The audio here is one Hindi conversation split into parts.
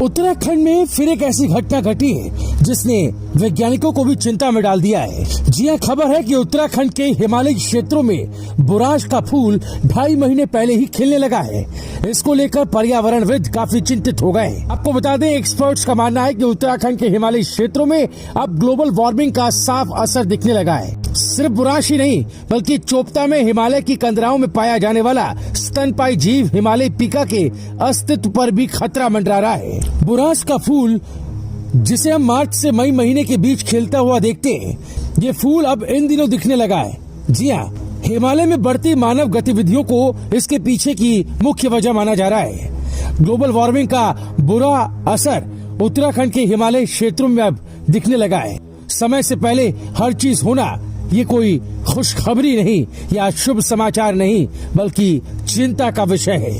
उत्तराखंड में फिर एक ऐसी घटना घटी है जिसने वैज्ञानिकों को भी चिंता में डाल दिया है। जी हां, खबर है कि उत्तराखंड के हिमालयी क्षेत्रों में बुराश का फूल 2.5 महीने पहले ही खिलने लगा है। इसको लेकर पर्यावरणविद काफी चिंतित हो गए हैं। आपको बता दें, एक्सपर्ट्स का मानना है कि उत्तराखंड के हिमालयी क्षेत्रों में अब ग्लोबल वार्मिंग का साफ असर दिखने लगा है। सिर्फ बुराश ही नहीं, बल्कि चोपता में हिमालय की कंदराओं में पाया जाने वाला स्तनपायी जीव हिमालय पीका के अस्तित्व पर भी खतरा मंडरा रहा है। बुराश का फूल, जिसे हम मार्च से मई महीने के बीच खिलता हुआ देखते हैं, ये फूल अब इन दिनों दिखने लगा है। जी हाँ, हिमालय में बढ़ती मानव गतिविधियों को इसके पीछे की मुख्य वजह माना जा रहा है। ग्लोबल वार्मिंग का बुरा असर उत्तराखंड के हिमालय क्षेत्रों में अब दिखने लगा है। समय से पहले हर चीज होना ये कोई खुशखबरी नहीं या शुभ समाचार नहीं, बल्कि चिंता का विषय है।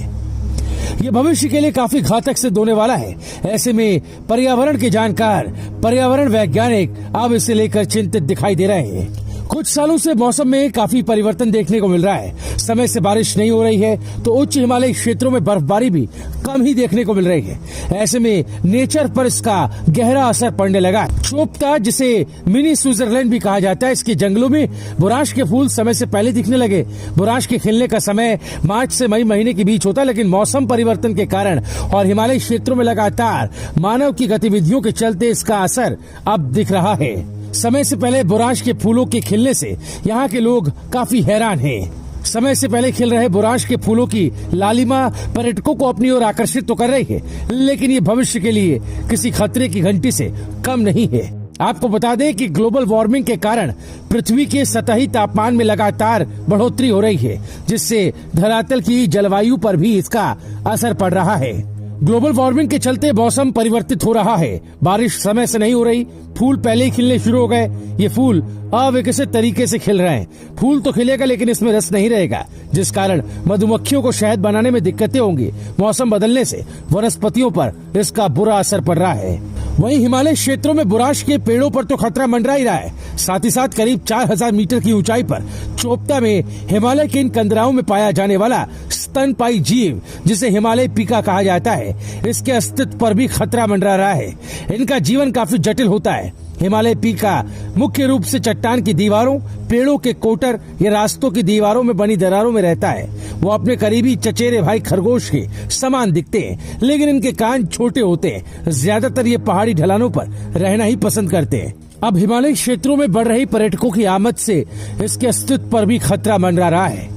ये भविष्य के लिए काफी घातक सिद्ध होने वाला है। ऐसे में पर्यावरण के जानकार, पर्यावरण वैज्ञानिक अब इसे लेकर चिंतित दिखाई दे रहे हैं। कुछ सालों से मौसम में काफी परिवर्तन देखने को मिल रहा है। समय से बारिश नहीं हो रही है तो उच्च हिमालयी क्षेत्रों में बर्फबारी भी कम ही देखने को मिल रही है। ऐसे में नेचर पर इसका गहरा असर पड़ने लगा है। चोपता, जिसे मिनी स्विट्जरलैंड भी कहा जाता है, इसके जंगलों में बुराश के फूल समय से पहले दिखने लगे। बुराश के खिलने का समय मार्च से मई महीने के बीच होता है, लेकिन मौसम परिवर्तन के कारण और हिमालयी क्षेत्रों में लगातार मानव की गतिविधियों के चलते इसका असर अब दिख रहा है। समय से पहले बुराश के फूलों के खिलने से यहाँ के लोग काफी हैरान हैं। समय से पहले खिल रहे बुराश के फूलों की लालिमा पर्यटकों को अपनी ओर आकर्षित तो कर रही है, लेकिन ये भविष्य के लिए किसी खतरे की घंटी से कम नहीं है। आपको बता दें कि ग्लोबल वार्मिंग के कारण पृथ्वी के सतही तापमान में लगातार बढ़ोतरी हो रही है, जिससे धरातल की जलवायु पर भी इसका असर पड़ रहा है। ग्लोबल वार्मिंग के चलते मौसम परिवर्तित हो रहा है। बारिश समय से नहीं हो रही, फूल पहले ही खिलने शुरू हो गए। ये फूल अविकसित तरीके से खिल रहे हैं। फूल तो खिलेगा, लेकिन इसमें रस नहीं रहेगा, जिस कारण मधुमक्खियों को शहद बनाने में दिक्कतें होंगी। मौसम बदलने से वनस्पतियों पर इसका बुरा असर पड़ रहा है। वहीं हिमालय क्षेत्रों में बुराश के पेड़ों पर तो खतरा मंडरा ही रहा है। साथ ही साथ करीब 4000 मीटर की ऊंचाई पर चोपता में हिमालय के इन कंदराओं में पाया जाने वाला स्तनपायी जीव, जिसे हिमालय पीका कहा जाता है, इसके अस्तित्व पर भी खतरा मंडरा रहा है। इनका जीवन काफी जटिल होता है। हिमालय पीका मुख्य रूप से चट्टान की दीवारों, पेड़ों के कोटर या रास्तों की दीवारों में बनी दरारों में रहता है। वो अपने करीबी चचेरे भाई खरगोश के समान दिखते हैं, लेकिन इनके कान छोटे होते हैं। ज्यादातर ये पहाड़ी ढलानों पर रहना ही पसंद करते हैं। अब हिमालय क्षेत्रों में बढ़ रही पर्यटकों की आमद से इसके अस्तित्व पर भी खतरा मंडरा रहा है।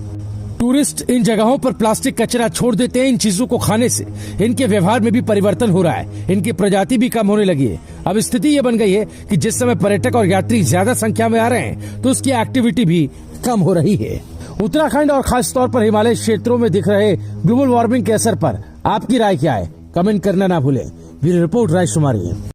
टूरिस्ट इन जगहों पर प्लास्टिक कचरा छोड़ देते हैं। इन चीजों को खाने से इनके व्यवहार में भी परिवर्तन हो रहा है। इनकी प्रजाति भी कम होने लगी है। अब स्थिति ये बन गई है कि जिस समय पर्यटक और यात्री ज्यादा संख्या में आ रहे हैं, तो उसकी एक्टिविटी भी कम हो रही है। उत्तराखंड और खासतौर पर हिमालय क्षेत्रों में दिख रहे ग्लोबल वार्मिंग के असर पर आपकी राय क्या है? कमेंट करना ना भूलें। ब्यूरो रिपोर्ट, राज कुमारी।